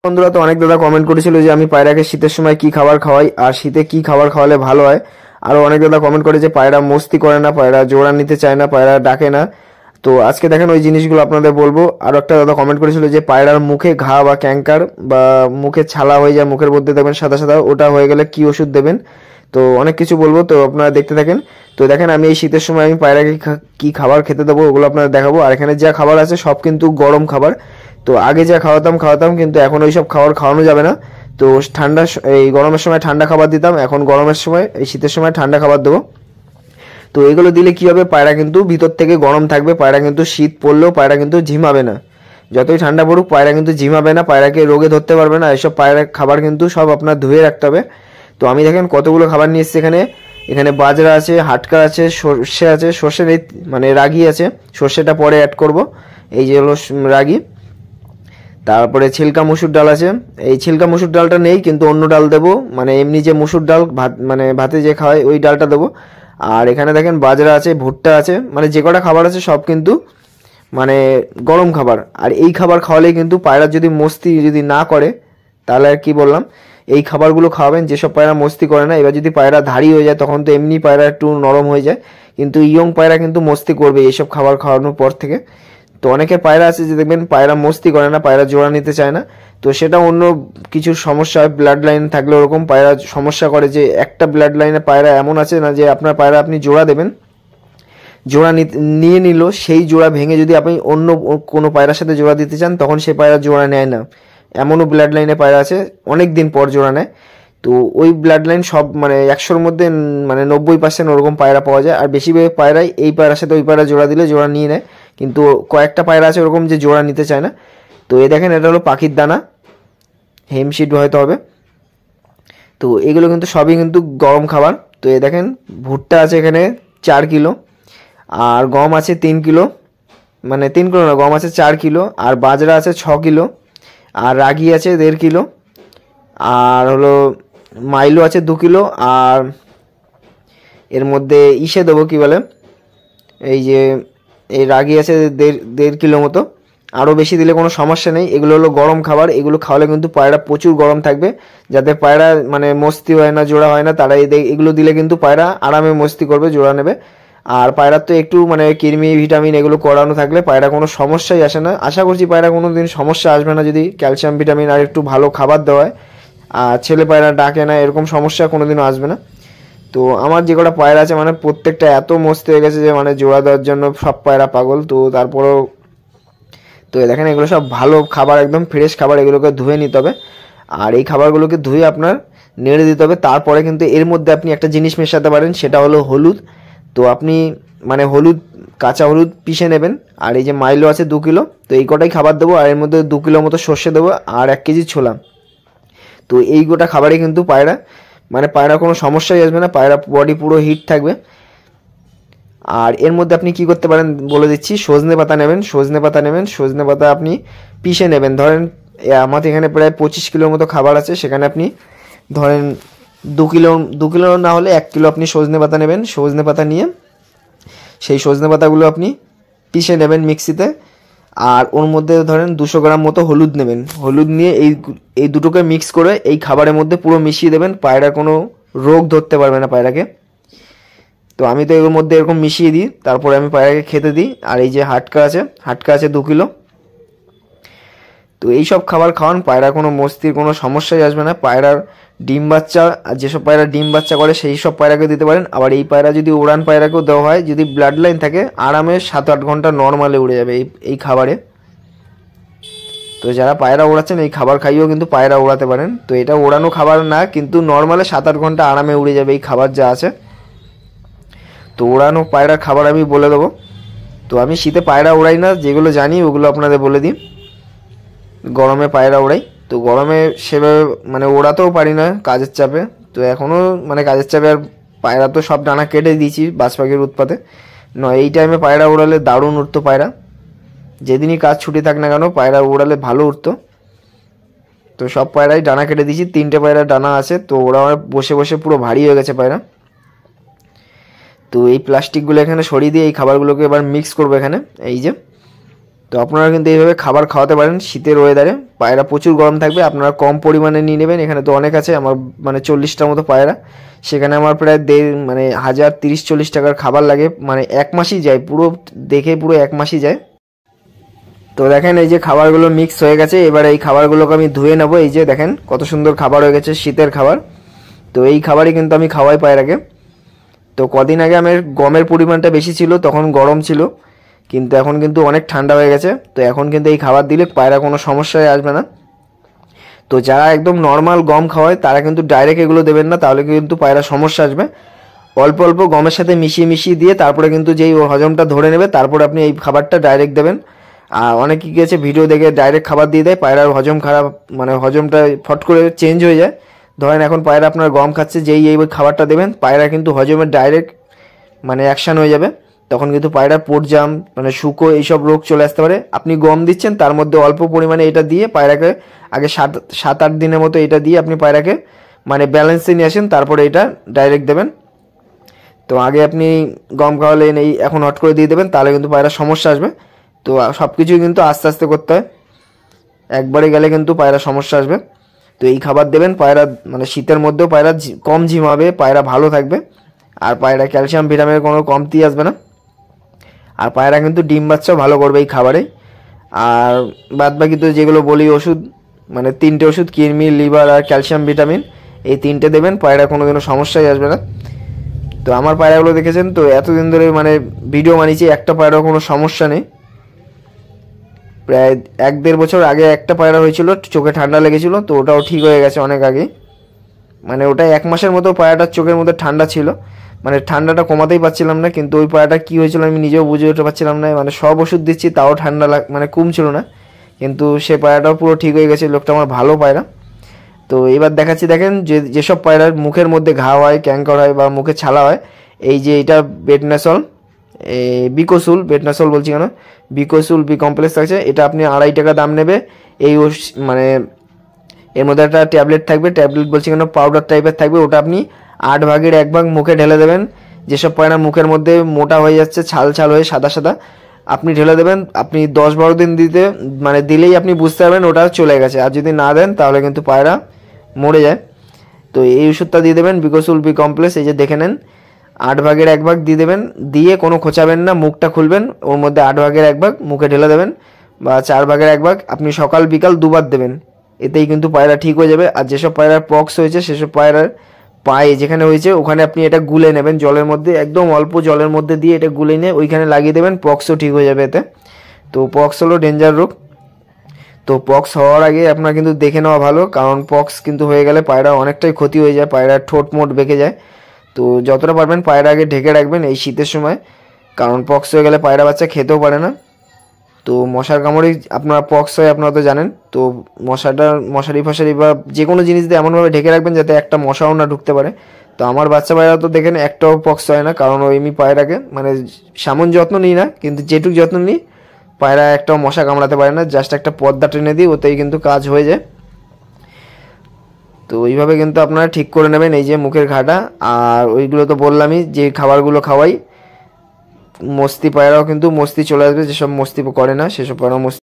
বন্ধুরা, তো অনেক দাদা কমেন্ট করেছিল যে আমি পায়রাকে শীতের সময় কি খাবার খাওয়াই আর শীতে কি খাবার খাওয়ালে ভালো হয়। আরও অনেক দাদা কমেন্ট করে যে পায়রা মস্তি করে না, পায়রা জোড়া নিতে চায় না, পায়রা ডাকে না। তো আজকে দেখেন ওই জিনিসগুলো আপনাদের বলবো। আরও একটা দাদা কমেন্ট করেছিল যে পায়রার মুখে ঘা বা ক্যাঙ্কার বা মুখে ছালা হয়ে যায়, মুখের মধ্যে দেখবেন সাদা সাদা, ওটা হয়ে গেলে কি ওষুধ দেবেন। তো অনেক কিছু বলবো, তো আপনারা দেখতে থাকেন। তো দেখেন আমি এই শীতের সময় আমি পায়রাকে কি খাবার খেতে দেবো ওগুলো আপনাদের দেখাবো। আর এখানে যা খাবার আছে সব কিন্তু গরম খাবার। তো আগে যা খাওয়াতাম কিন্তু এখন ওই সব খাবার খাওয়ানো যাবে না। তো এই গরমের সময় ঠান্ডা খাবার দিতাম, এখন গরমের সময় এই শীতের সময় ঠান্ডা খাবার দেবো। তো এগুলো দিলে কি হবে, পায়রা কিন্তু ভিতর থেকে গরম থাকবে, পায়রা কিন্তু শীত পড়লেও পায়রা কিন্তু ঝিমাবে না। যতই ঠান্ডা পড়ুক পায়রা কিন্তু ঝিমাবে না, পায়রাকে রোগে ধরতে পারবে না। এসব পায়রা খাবার কিন্তু সব আপনার ধুয়ে রাখতে হবে। তো আমি দেখেন কতগুলো খাবার নিয়ে এসেছি এখানে। এখানে বাজরা আছে, হাটকা আছে, সর্ষে আছে, সর্ষের মানে রাগি আছে, সর্ষেটা পরে অ্যাড করব। এই যে হলো রাগি। তারপরে ছিলকা মসুর ডাল আছে। এই ছিলকা মসুর ডালটা নেই, কিন্তু অন্য ডাল দেবো, মানে এমনি যে মসুর ডাল ভাত মানে ভাতে যে খাওয়ায় ওই ডালটা দেবো। আর এখানে দেখেন বাজরা আছে, ভুট্টা আছে, মানে যে কটা খাবার আছে সব কিন্তু মানে গরম খাবার। আর এই খাবার খাওয়ালেই কিন্তু পায়রা যদি মস্তি যদি না করে, তাহলে আর কি বললাম, এই খাবারগুলো খাওয়াবেন যেসব পায়রা মস্তি করে না। এবার যদি পায়রা ধারি হয়ে যায় তখন তো এমনি পায়রা একটু নরম হয়ে যায়, কিন্তু ইয়ং পায়রা কিন্তু মস্তি করবে এইসব খাবার খাওয়ানোর পর থেকে। তো অনেকের পায়রা আছে যে দেখবেন পায়রা মস্তি করে না, পায়রা জোড়া নিতে চায় না। তো সেটা অন্য কিছু সমস্যা হয়, ব্লাড লাইন থাকলে ওরকম পায়রা সমস্যা করে। যে একটা ব্লাড লাইনে পায়রা এমন আছে না, যে আপনার পায়রা আপনি জোড়া দেবেন, জোড়া নিয়ে নিল, সেই জোড়া ভেঙে যদি আপনি অন্য কোনো পায়রার সাথে জোড়া দিতে চান তখন সে পায়রা জোড়া নেয় না। এমনও ব্লাড লাইনে পায়রা আছে অনেক দিন পর জোড়া নেয়। তো ওই ব্লাড লাইন সব মানে 100-র মধ্যে মানে 90% ওরকম পায়রা পাওয়া যায়। আর বেশিরভাগ পায়রাই এই পায়রার সাথে ওই পায়রা জোড়া দিলে জোড়া নিয়ে নেয়, কিন্তু কয়েকটা পায়রা আছে ওরকম যে জোড়া নিতে চায় না। তো এই দেখেন এটা হলো পাখির দানা, হেমশিড হয়তো হবে। তো এগুলো কিন্তু সবই কিন্তু গরম খাবার। তো এই দেখেন ভুট্টা আছে এখানে 4 কিলো, আর গম আছে 3 কিলো, মানে 3 কিলো না, গম আছে 4 কিলো, আর বাজরা আছে 6 কিলো, আর রাগি আছে 1.5 কিলো, আর হলো মাইলো আছে 2 কিলো। আর এর মধ্যে ইসে দেবো কি বলে, এই যে এই রাগি আছে 1.5 কিলো মতো। আরও বেশি দিলে কোনো সমস্যা নেই। এগুলো হলো গরম খাবার, এগুলো খাওয়ালে কিন্তু পায়রা প্রচুর গরম থাকবে। যাতে পায়রা মানে মস্তি হয় না, জোড়া হয় না, তারা এগুলো দিলে কিন্তু পায়রা আরামে মস্তি করবে, জোড়া নেবে। আর পায়রার তো একটু মানে কৃমি ভিটামিন এগুলো করানো থাকলে পায়রা কোনো সমস্যাই আসে না। আশা করছি পায়রা কোনো দিন সমস্যা আসবে না যদি ক্যালসিয়াম ভিটামিন আর একটু ভালো খাবার দেওয়া হয়। আর ছেলে পায়রা ডাকে না, এরকম সমস্যা কোনো দিনও আসবে না। তো আমার যে কটা পায়রা আছে মানে প্রত্যেকটা এত মস্ত হয়ে গেছে যে মানে জোড়া দেওয়ার জন্য সব পায়রা পাগল। তো তারপরেও তো দেখেন এগুলো সব ভালো খাবার, একদম ফ্রেশ খাবার, এগুলোকে ধুয়ে নিতে হবে। আর এই খাবারগুলোকে ধুয়ে আপনার নেড়ে দিতে হবে। তারপরে কিন্তু এর মধ্যে আপনি একটা জিনিস মেশাতে পারেন, সেটা হলো হলুদ। তো আপনি মানে হলুদ, কাঁচা হলুদ পিষে নেবেন। আর এই যে মাইলো আছে 2 কিলো, তো এই কটাই খাবার দেবো। আর এর মধ্যে 2 কিলো মতো সর্ষে দেবো, আর 1 কেজি ছোলা। তো এই গোটা খাবারে কিন্তু পায়রা মানে পায়রা কোনো সমস্যাই আসবে না, পায়রা বডি পুরো হিট থাকবে। আর এর মধ্যে আপনি কি করতে পারেন বলে দিচ্ছি, সজনে পাতা নেবেন, সজনে পাতা আপনি পিষে নেবেন। ধরেন আমাদের এখানে প্রায় 25 কিলোর মতো খাবার আছে, সেখানে আপনি ধরেন 2 কিলো না হলে 1 কিলো আপনি সজনে পাতা নেবেন। সজনে পাতা নিয়ে সেই সজনে পাতাগুলো আপনি পিষে নেবেন মিক্সিতে। আর ওর মধ্যে ধরেন 200 গ্রাম মতো হলুদ নেবেন। হলুদ নিয়ে এই দুটোকে মিক্স করে এই খাবারের মধ্যে পুরো মিশিয়ে দেবেন, পায়রা কোনো রোগ ধরতে পারবে না পায়রাকে। তো আমি তো এর মধ্যে এরকম মিশিয়ে দিই, তারপরে আমি পায়রাকে খেতে দিই। আর এই যে হাটকা আছে 2 কিলো। তো এই সব খাবার খাওয়ান, পায়রা কোনো মস্তির কোনো সমস্যাই আসবে না। পায়রার ডিম বাচ্চা, আর যেসব পায়রা ডিম বাচ্চা করে সেই সব পায়রাকে দিতে পারেন। আবার এই পায়রা যদি উড়ান পায়রাকেও দেওয়া হয়, যদি ব্লাড লাইন থাকে, আরামে 7-8 ঘন্টা নর্মালে উড়ে যাবে এই খাবারে। তো যারা পায়রা ওড়াচ্ছেন এই খাবার খাইয়েও কিন্তু পায়রা ওড়াতে পারেন। তো এটা ওড়ানো খাবার না, কিন্তু নর্মালে 7-8 ঘন্টা আরামে উড়ে যাবে এই খাবার যা আছে। তো ওড়ানো পায়রার খাবার আমি বলে দেবো। তো আমি শীতে পায়রা ওড়াই না, যেগুলো জানি ওগুলো আপনাদের বলে দিই। গরমে পায়রা ওড়াই, তো গরমে সেভাবে মানে ওড়াতেও পারি না কাজের চাপে। তো এখনও মানে কাজের চাপে আর পায়রা তো সব ডানা কেটে দিয়েছি বাজ পাখির উৎপাতে। নয় এই টাইমে পায়রা ওড়ালে দারুণ উঠতো পায়রা, যেদিনই কাজ ছুটি থাক না কেন পায়রা ওড়ালে ভালো উঠতো। তো সব পায়রাই ডানা কেটে দিয়েছি, 3টে পায়রা ডানা আছে। তো ওরা বসে বসে পুরো ভারী হয়ে গেছে পায়রা। তো এই প্লাস্টিকগুলো এখানে সরিয়ে দিয়ে এই খাবারগুলোকে এবার মিক্স করবো এখানে, এই যে। তো আপনারা কিন্তু এইভাবে খাবার খাওয়াতে পারেন শীতের ওয়েদারে পায়রা প্রচুর গরম থাকবে, আপনারা কম পরিমাণে নিয়ে নেবেন। এখানে তো অনেক আছে, আমার মানে 40টার মতো পায়রা, সেখানে আমার প্রায় 1030-40 টাকার খাবার লাগে, মানে 1 মাসই যায়, পুরো দেখে পুরো 1 মাসই যায়। তো দেখেন এই যে খাবারগুলো মিক্স হয়ে গেছে, এবার এই খাবারগুলোকে আমি ধুয়ে নেবো। এই যে দেখেন কত সুন্দর খাবার হয়ে গেছে, শীতের খাবার। তো এই খাবারই কিন্তু আমি খাওয়াই পায়রাকে। তো কদিন আগে আমার গমের পরিমাণটা বেশি ছিল, তখন গরম ছিল, কিন্তু এখন কিন্তু অনেক ঠান্ডা হয়ে গেছে। তো এখন কিন্তু এই খাবার দিলে পায়রা কোনো সমস্যায় আসবে না। তো যারা একদম নর্মাল গম খাওয়ায় তারা কিন্তু ডাইরেক্ট এগুলো দেবেন না, তাহলে কিন্তু পায়রা সমস্যা আসবে। অল্প অল্প গমের সাথে মিশিয়ে মিশিয়ে দিয়ে তারপরে কিন্তু যেই ওর হজমটা ধরে নেবে, তারপরে আপনি এই খাবারটা ডাইরেক্ট দেবেন। আর অনেকে কি আছে ভিডিও দেখে ডাইরেক্ট খাবার দিয়ে দেয়, পায়রার হজম খারাপ, মানে হজমটা ফট করে চেঞ্জ হয়ে যায়। ধরেন এখন পায়রা আপনার গম খাচ্ছে, যেই এই খাবারটা দেবেন পায়রা কিন্তু হজমের ডাইরেক্ট মানে অ্যাকশান হয়ে যাবে, তখন কিন্তু পায়রার পোটজাম মানে শুকো এইসব রোগ চলে আসতে পারে। আপনি গম দিচ্ছেন, তার মধ্যে অল্প পরিমাণে এটা দিয়ে পায়রাকে আগে 7-8 দিনের মতো এটা দিয়ে আপনি পায়রাকে মানে ব্যালেন্সে নিয়ে আসেন, তারপরে এটা ডাইরেক্ট দেবেন। তো আগে আপনি গম খাওয়ালেন, এই এখন হট করে দিয়ে দেবেন, তাহলে কিন্তু পায়রার সমস্যা আসবে। তো সব কিছুই কিন্তু আস্তে আস্তে করতে হয়, একবারে গেলে কিন্তু পায়রা সমস্যা আসবে। তো এই খাবার দেবেন, পায়রা মানে শীতের মধ্যেও পায়রা কম ঝিমাবে, পায়রা ভালো থাকবে, আর পায়রা ক্যালসিয়াম ভিটামিনের কোনো কমতি আসবে না, আর পায়রা কিন্তু ডিম বাচ্চাও ভালো করবে এই খাবারে। আর বাদ বাকি তো যেগুলো বলি ওষুধ, মানে 3টে ওষুধ, কৃমি, লিভার আর ক্যালসিয়াম ভিটামিন, এই 3টে দেবেন, পায়রা কোনোদিনও সমস্যাই আসবে না। তো আমার পায়রাগুলো দেখেছেন তো, এতদিন ধরে মানে ভিডিও বানিয়েছি, একটা পায়রার কোনো সমস্যা নেই। প্রায় 1-1.5 বছর আগে একটা পায়রা হয়েছিল, চোখে ঠান্ডা লেগেছিল, তো ওটাও ঠিক হয়ে গেছে অনেক আগে। মানে ওটা 1 মাসের মতো পায়রাটার চোখের মধ্যে ঠান্ডা ছিল, মানে ঠান্ডাটা কমাতেই পারছিলাম না, কিন্তু ওই পায়রাটা কী হয়েছিল আমি নিজেও বুঝে উঠতে পারছিলাম না। মানে সব ওষুধ দিচ্ছি তাও ঠান্ডা মানে কমছিল না, কিন্তু সে পায়রাটাও পুরো ঠিক হয়ে গেছে। লোকটা আমার ভালো পায়রা। তো এবার দেখাচ্ছি, দেখেন যেসব পায়রার মুখের মধ্যে ঘা হয়, ক্যাঙ্কর হয় বা মুখে ছালা হয়, এই যে এটা বেটনাসল, বিকোসুল, বেটনাসল বলছি কেন, বিকোসুল বি কমপ্লেক্স আছে, এটা আপনি 2.5 টাকা দাম নেবে। এই মানে এর মধ্যে একটা ট্যাবলেট থাকবে, ট্যাবলেট বলছি কেন পাউডার টাইপের থাকবে, ওটা আপনি 8 ভাগের 1 ভাগ মুখে ঢেলে দেবেন। যেসব পায়রা মুখের মধ্যে মোটা হয়ে যাচ্ছে, ছাল ছাল হয়ে সাদা সাদা, আপনি ঢেলে দেবেন। আপনি 10-12 দিন মানে দিলেই আপনি বুঝতে পারবেন ওটা চলে গেছে, আর যদি না দেন তাহলে কিন্তু পায়রা মরে যায়। তো এই ওষুধটা দিয়ে দেবেন, বিকোসুল বি কমপ্লেক্স, এই যে দেখে নেন, 8 ভাগের 1 ভাগ দিয়ে দেবেন, দিয়ে কোনো খোঁচাবেন না, মুখটা খুলবেন, ওর মধ্যে 8 ভাগের 1 ভাগ মুখে ঢেলে দেবেন, বা 4 ভাগের 1 ভাগ আপনি সকাল বিকাল 2 বার দেবেন, এতেই কিন্তু পায়রা ঠিক হয়ে যাবে। আর যেসব পায়রার পক্স হয়েছে, সেসব পায়রার পায়ে যেখানে হয়েছে ওখানে আপনি এটা গুলে নেবেন, জলের মধ্যে একদম অল্প জলের মধ্যে দিয়ে এটা গুলে নিয়ে ওইখানে লাগিয়ে দেবেন, পক্সও ঠিক হয়ে যাবে এতে। তো পক্স হলো ডেঞ্জার রোগ, তো পক্স হওয়ার আগে আপনার কিন্তু দেখে নেওয়া ভালো, কারণ পক্স কিন্তু হয়ে গেলে পায়রা অনেকটাই ক্ষতি হয়ে যায়, পায়রার ঠোঁট মোট বেঁকে যায়। তো যতটা পারবেন পায়রা আগে ঢেকে রাখবেন এই শীতের সময়, কারণ পক্স হয়ে গেলে পায়রা বাচ্চা খেতেও পারে না। তো মশার কামড়েই আপনারা পক্স হয়, আপনারা তো জানেন। তো মশারি ফশারি বা যে কোনো জিনিস দিয়ে এমনভাবে ঢেকে রাখবেন যাতে একটা মশাও না ঢুকতে পারে। তো আমার বাচ্চা পায়রা তো দেখেন একটাও পক্স হয় না, কারণ ওই আমি পায়রাকে মানে সামন যত্ন নিই না, কিন্তু যেটুক যত্ন নিই পায়রা একটাও মশা কামড়াতে পারে না, জাস্ট একটা পর্দা টেনে দিই, ওতেই কিন্তু কাজ হয়ে যায়। তো ওইভাবে কিন্তু আপনারা ঠিক করে নেবেন এই যে মুখের ঘাটা। আর ওইগুলো তো বললামই, যে খাবারগুলো খাওয়াই, মস্তি পায়রাও কিন্তু মস্তি চলে আসবে, যেসব মস্তি করে না সেসব পায়রাও মস্তি